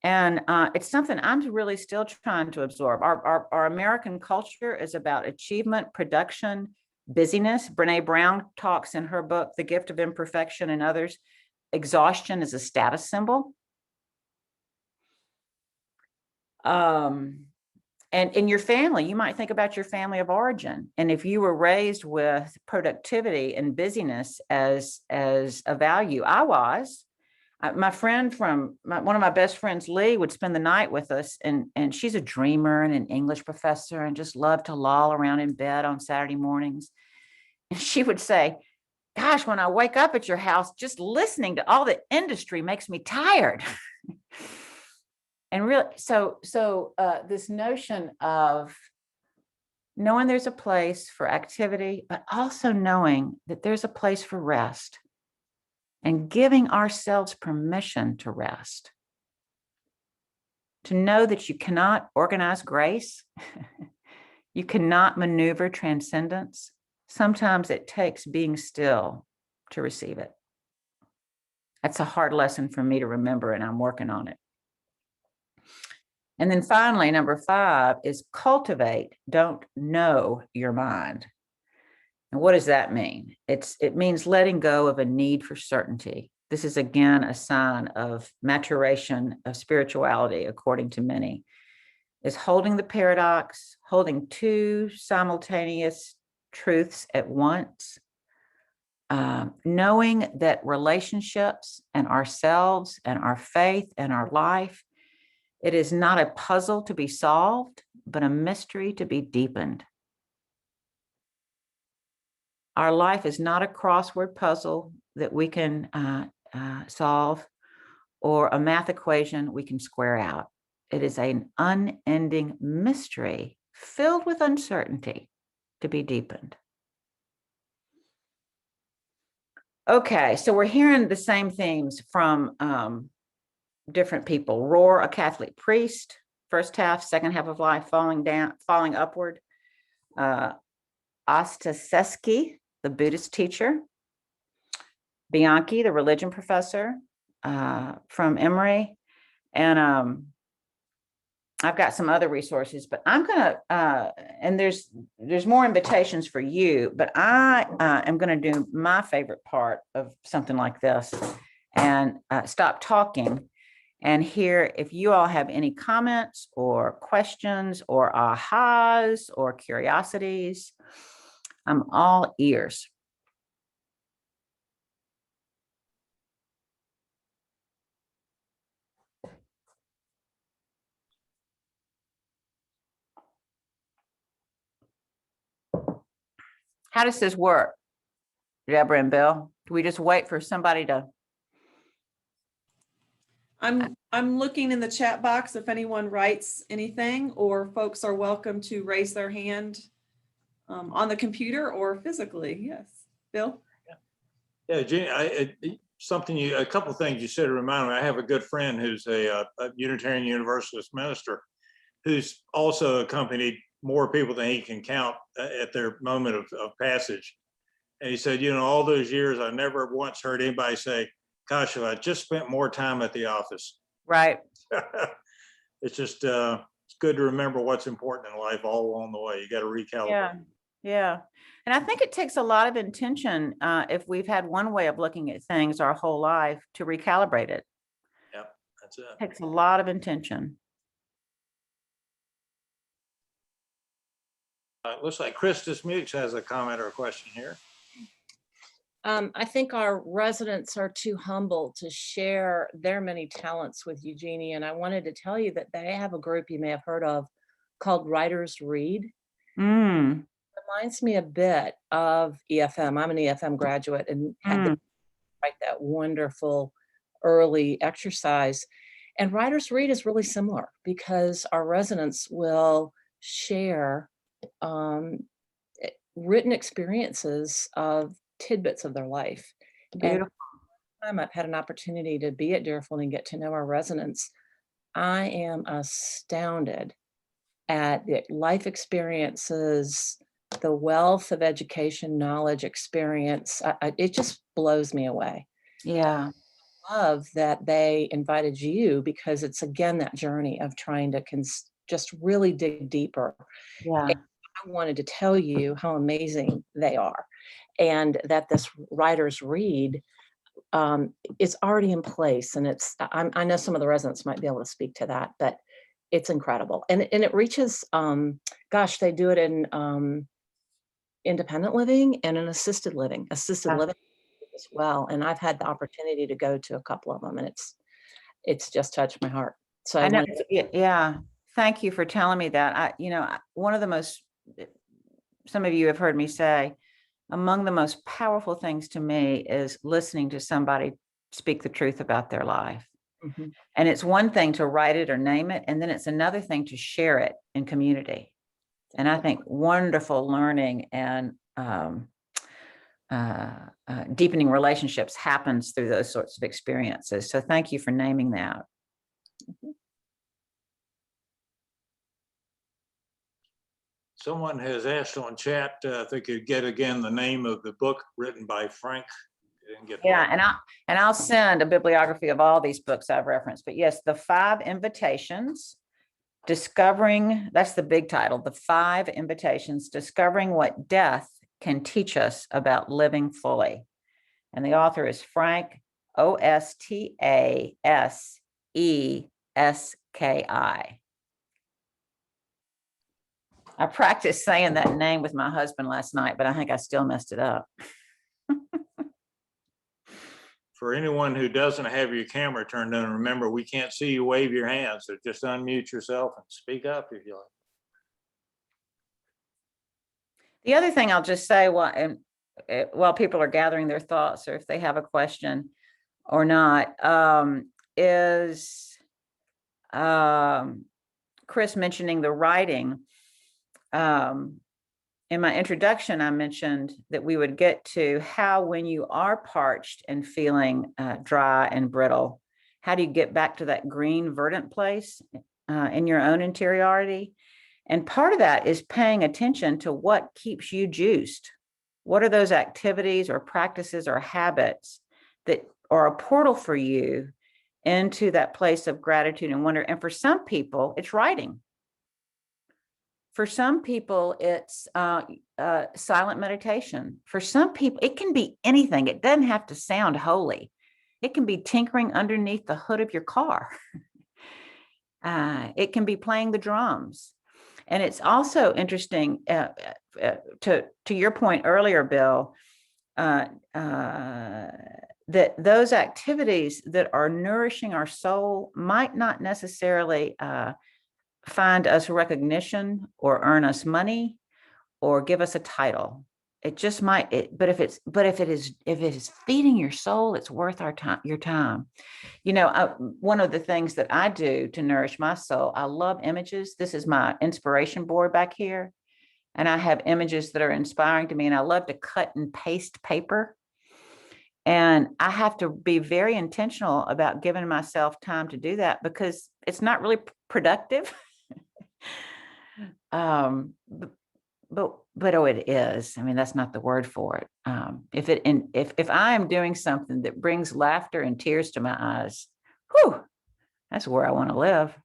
And it's something I'm really still trying to absorb. Our American culture is about achievement, production, busyness. Brene Brown talks in her book, The Gift of Imperfection, and others. Exhaustion is a status symbol. And in your family, you might think about your family of origin. And if you were raised with productivity and busyness as a value, I was. My friend one of my best friends, Lee, would spend the night with us, and she's a dreamer and an English professor and just loved to loll around in bed on Saturday mornings. And she would say, gosh, when I wake up at your house, just listening to all the industry makes me tired. And really, so this notion of knowing there's a place for activity, but also knowing that there's a place for rest. And giving ourselves permission to rest, to know that you cannot organize grace, you cannot maneuver transcendence. Sometimes it takes being still to receive it. That's a hard lesson for me to remember, and I'm working on it. And then finally, number 5 is cultivate, don't know your mind. And what does that mean? It means letting go of a need for certainty. This is, again, a sign of maturation of spirituality, according to many, is holding the paradox, holding 2 simultaneous truths at once, knowing that relationships and ourselves and our faith and our life, it is not a puzzle to be solved, but a mystery to be deepened. Our life is not a crossword puzzle that we can solve or a math equation we can square out. It is an unending mystery filled with uncertainty to be deepened. Okay, so we're hearing the same themes from different people. Roar, a Catholic priest, first half, second half of life, falling upward. Ostaseski, the Buddhist teacher. Bianchi, the religion professor from Emory. And I've got some other resources, but I'm gonna, and there's more invitations for you, but I am gonna do my favorite part of something like this and stop talking and hear if you all have any comments or questions or ahas or curiosities. I'm all ears. How does this work, Deborah and Bill? Do we just wait for somebody to? I'm looking in the chat box if anyone writes anything, or folks are welcome to raise their hand on the computer or physically. Yes, Bill? Yeah, Jeannie, a couple of things you said remind me. I have a good friend who's a Unitarian Universalist minister who's also accompanied more people than he can count at their moment of passage. And he said, all those years, I never once heard anybody say, gosh, if I just spent more time at the office. Right. It's just, it's good to remember what's important in life all along the way. You got to recalibrate. Yeah. And I think it takes a lot of intention if we've had one way of looking at things our whole life to recalibrate it. Yep, that's it. It takes a lot of intention. It looks like Christus Mukes has a comment or a question here. I think our residents are too humble to share their many talents with you, Jeannie. And I wanted to tell you that they have a group you may have heard of called Writers Read. Mm, Reminds me a bit of EFM. I'm an EFM graduate and had to mm, write that wonderful early exercise. And Writers Read is really similar because our residents will share written experiences of tidbits of their life. And beautiful. time I've had an opportunity to be at Deerfield and get to know our residents, I am astounded at the life experiences, the wealth of education, knowledge, experience. It just blows me away. Yeah. Love that they invited you because it's again that journey of trying to just really dig deeper. Yeah. I wanted to tell you how amazing they are, and that this Writers Read is already in place. And I know some of the residents might be able to speak to that, but it's incredible. And it reaches, gosh, they do it in independent living and in assisted living Yeah. as well. And I've had the opportunity to go to a couple of them, and it's just touched my heart. So I I know. wanted to, Yeah. Thank you for telling me that. One of the most, some of you have heard me say, among the most powerful things to me is listening to somebody speak the truth about their life. Mhm. And it's one thing to write it or name it, and then it's another thing to share it in community. And I think wonderful learning and deepening relationships happens through those sorts of experiences. So thank you for naming that. Someone has asked on chat if they could get again the name of the book written by Frank. Didn't get Yeah, that. and I'll send a bibliography of all these books I've referenced. But yes, the 5 invitations, discovering, that's the big title, the 5 invitations, discovering what death can teach us about living fully. And the author is Frank, Ostaseski. I practiced saying that name with my husband last night, but I think I still messed it up. For anyone who doesn't have your camera turned on, remember, we can't see you wave your hands, so just unmute yourself and speak up if you like. The other thing I'll just say while people are gathering their thoughts, or if they have a question or not, is Chris mentioning the writing. In my introduction, I mentioned that we would get to how, when you are parched and feeling dry and brittle, how do you get back to that green, verdant place in your own interiority? And part of that is paying attention to what keeps you juiced. What are those activities or practices or habits that are a portal for you into that place of gratitude and wonder? And for some people, it's writing. For some people, it's silent meditation. For some people, it can be anything. It doesn't have to sound holy. It can be tinkering underneath the hood of your car. It can be playing the drums. And it's also interesting, to your point earlier, Bill, that those activities that are nourishing our soul might not necessarily find us recognition or earn us money or give us a title. It just might, but if it is feeding your soul, it's worth your time. One of the things that I do to nourish my soul, I love images. This is my inspiration board back here. And I have images that are inspiring to me, and I love to cut and paste paper. And I have to be very intentional about giving myself time to do that, because it's not really productive. But it is. I mean, that's not the word for it. If I am doing something that brings laughter and tears to my eyes, whew, that's where I want to live.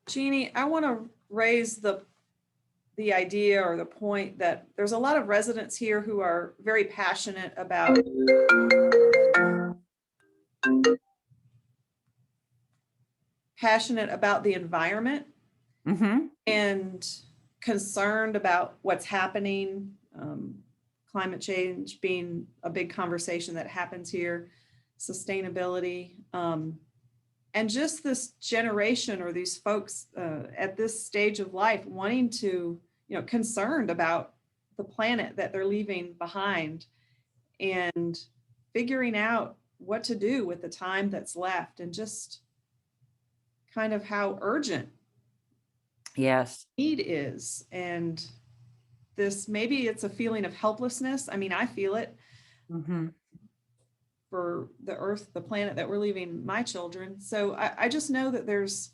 Jeannie, I want to raise the idea or the point that there's a lot of residents here who are very passionate about the environment. Mm-hmm. and concerned about what's happening, climate change being a big conversation that happens here, sustainability, and just this generation or these folks at this stage of life wanting to, concerned about the planet that they're leaving behind and figuring out what to do with the time that's left, and just kind of how urgent Yes. need is. And this, maybe it's a feeling of helplessness. I mean, I feel it Mm-hmm. for the earth, the planet that we're leaving my children. So I just know that there's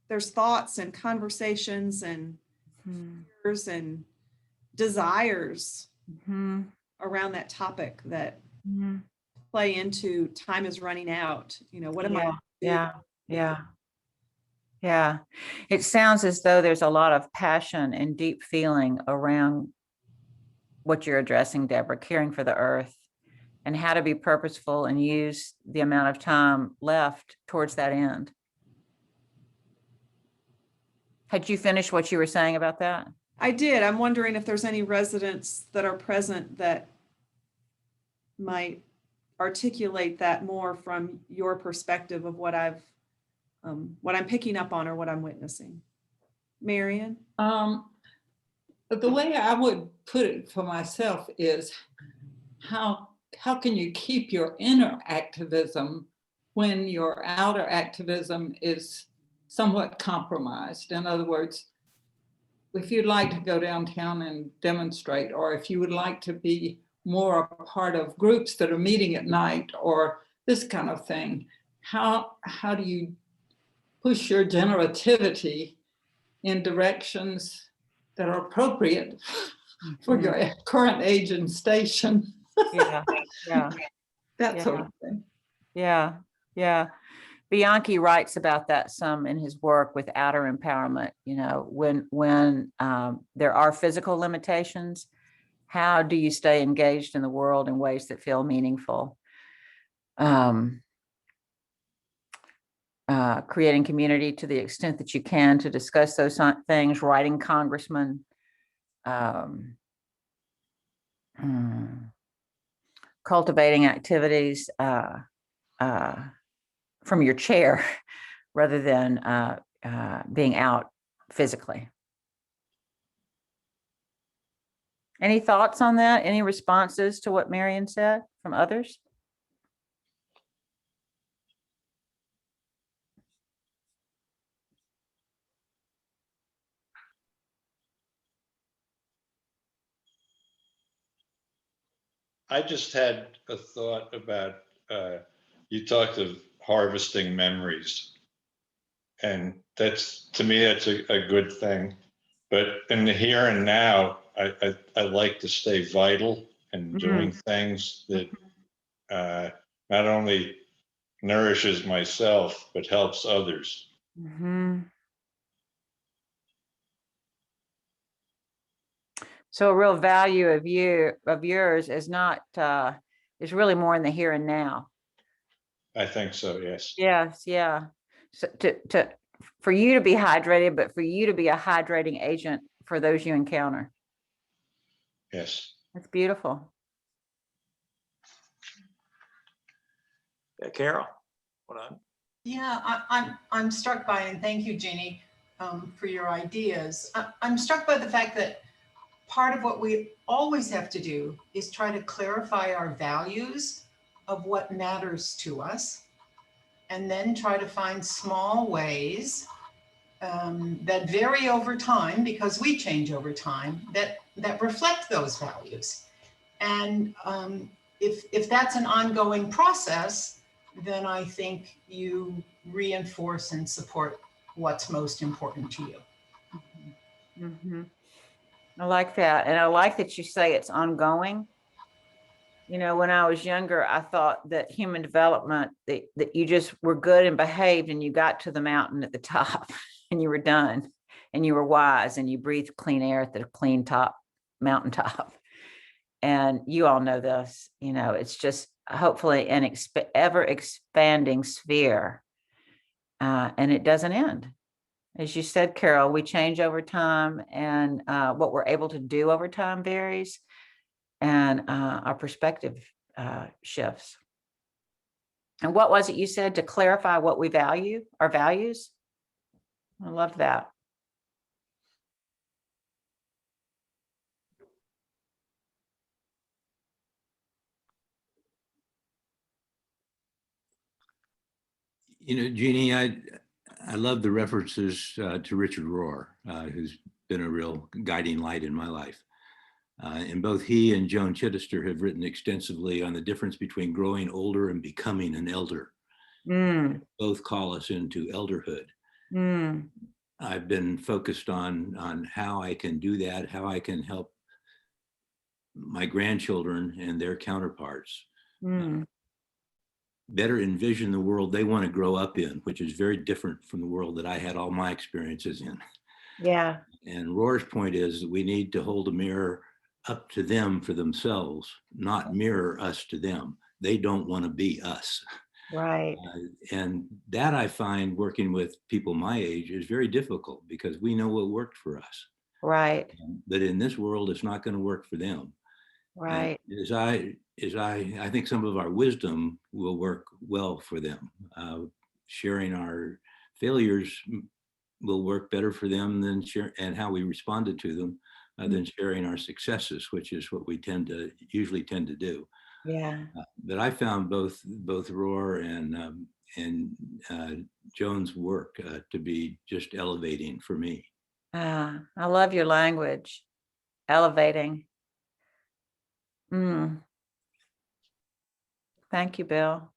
thoughts and conversations and fears and desires Mm-hmm. around that topic that Mm-hmm. play into time is running out. What am I Yeah. gonna do? Yeah. Yeah. Yeah. It sounds as though there's a lot of passion and deep feeling around what you're addressing, Deborah, caring for the earth and how to be purposeful and use the amount of time left towards that end. Had you finished what you were saying about that? I did. I'm wondering if there's any residents that are present that might articulate that more from your perspective of what I'm picking up on or what I'm witnessing. Marion? But the way I would put it for myself is how can you keep your inner activism when your outer activism is somewhat compromised? In other words, if you'd like to go downtown and demonstrate, or if you would like to be more a part of groups that are meeting at night or this kind of thing, how do you push your generativity in directions that are appropriate for your current age and station? Yeah. Yeah. That sort of thing. Yeah. Yeah. Bianchi writes about that some in his work with outer empowerment. When there are physical limitations, how do you stay engaged in the world in ways that feel meaningful? Creating community to the extent that you can to discuss those things, writing congressmen, cultivating activities from your chair rather than being out physically. Any thoughts on that? Any responses to what Marion said from others? I just had a thought about, you talked of harvesting memories. And to me, that's a good thing. But in the here and now, I like to stay vital and doing things that not only nourishes myself, but helps others. Mm-hmm. So a real value of yours is not, is really more in the here and now. I think so, yes. Yes, yeah. So for you to be hydrated, but for you to be a hydrating agent for those you encounter. Yes. That's beautiful. Yeah, Carol, what on? Yeah, I'm struck by, and thank you, Jeannie, for your ideas. I'm struck by the fact that part of what we always have to do is try to clarify our values of what matters to us, and then try to find small ways that vary over time, because we change over time, that reflect those values. And if that's an ongoing process, then I think you reinforce and support what's most important to you. Mm-hmm. I like that. And I like that you say it's ongoing. When I was younger, I thought that human development, that you just were good and behaved and you got to the mountain at the top and you were done and you were wise and you breathed clean air at the clean mountaintop. And you all know this, it's just hopefully an ever expanding sphere, and it doesn't end. As you said, Carol, we change over time, and what we're able to do over time varies, and our perspective shifts. And what was it you said, to clarify what we value, our values? I love that. Jeannie, I love the references to Richard Rohr, who's been a real guiding light in my life. And both he and Joan Chittister have written extensively on the difference between growing older and becoming an elder. Both call us into elderhood. I've been focused on how I can do that, how I can help my grandchildren and their counterparts better envision the world they want to grow up in, which is very different from the world that I had all my experiences in. Yeah. And Rohr's point is that we need to hold a mirror up to them for themselves, not mirror us to them. They don't want to be us. Right. And that I find working with people my age is very difficult because we know what worked for us. Right. But in this world, it's not going to work for them. Right. And I think some of our wisdom will work well for them. Sharing our failures will work better for them than and how we responded to them than sharing our successes, which is what we usually tend to do. Yeah. But I found both Rohr and Joan's work to be just elevating for me. I love your language, elevating. Thank you, Bill.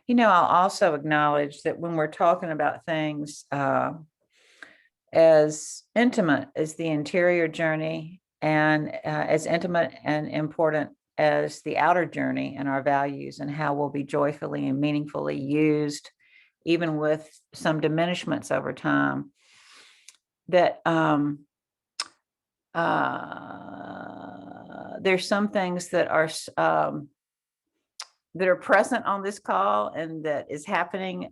I'll also acknowledge that when we're talking about things as intimate as the interior journey and as intimate and important as the outer journey and our values and how we'll be joyfully and meaningfully used, even with some diminishments over time, that there's some things that are present on this call and that is happening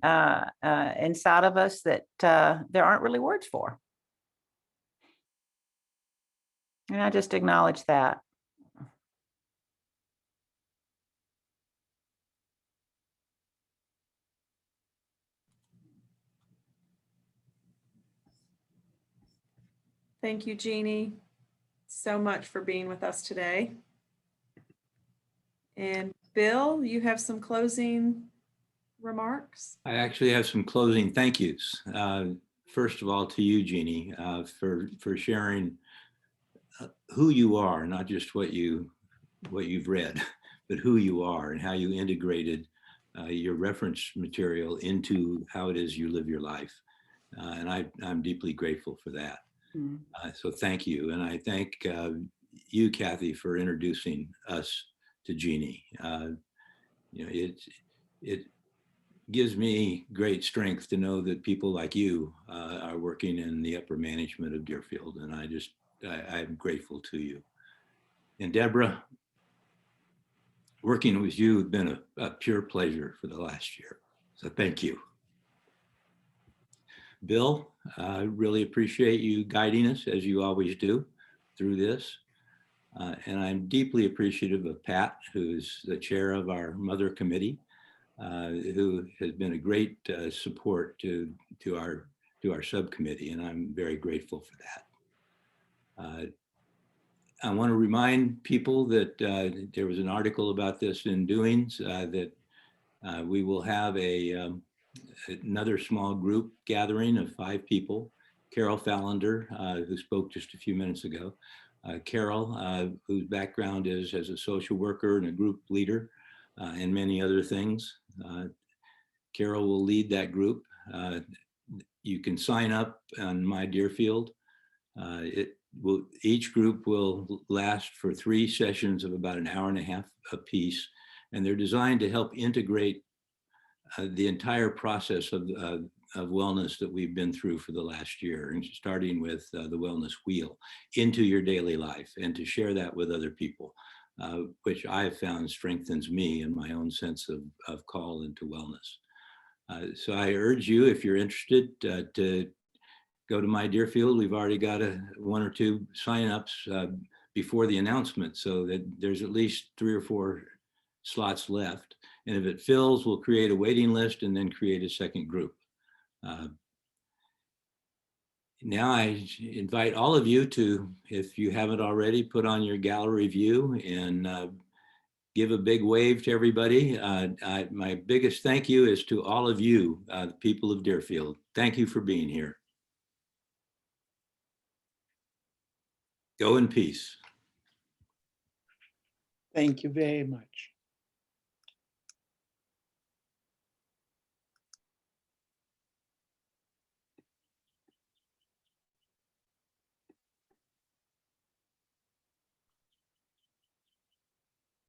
inside of us that there aren't really words for. And I just acknowledge that. Thank you, Jeannie, so much for being with us today. And Bill, you have some closing remarks? I actually have some closing thank yous. First of all, to you, Jeannie, for sharing who you are, not just what you've read, but who you are and how you integrated your reference material into how it is you live your life. And I'm deeply grateful for that. So thank you. And I thank you, Kathy, for introducing us to Jeannie. It gives me great strength to know that people like you are working in the upper management of Deerfield. And I'm grateful to you. And Deborah, working with you has been a pure pleasure for the last year. So thank you. Bill, I really appreciate you guiding us as you always do through this. And I'm deeply appreciative of Pat, who's the chair of our Mother Committee, who has been a great support to our subcommittee, and I'm very grateful for that. I want to remind people that there was an article about this in Doings, that we will have another small group gathering of 5 people. Carol Fallender, who spoke just a few minutes ago. Carol, whose background is as a social worker and a group leader and many other things. Carol will lead that group. You can sign up on My Deerfield. Each group will last for 3 sessions of about an hour and a half apiece, and they're designed to help integrate the entire process of wellness that we've been through for the last year, and starting with the wellness wheel into your daily life, and to share that with other people. which I have found strengthens me in my own sense of call into wellness. So I urge you, if you're interested, to go to My Deerfield. We've already got one or two signups before the announcement, so that there's at least 3 or 4 slots left. And if it fills, we'll create a waiting list and then create a second group. Now I invite all of you to, if you haven't already, put on your gallery view and give a big wave to everybody. My biggest thank you is to all of you, the people of Deerfield. Thank you for being here. Go in peace. Thank you very much.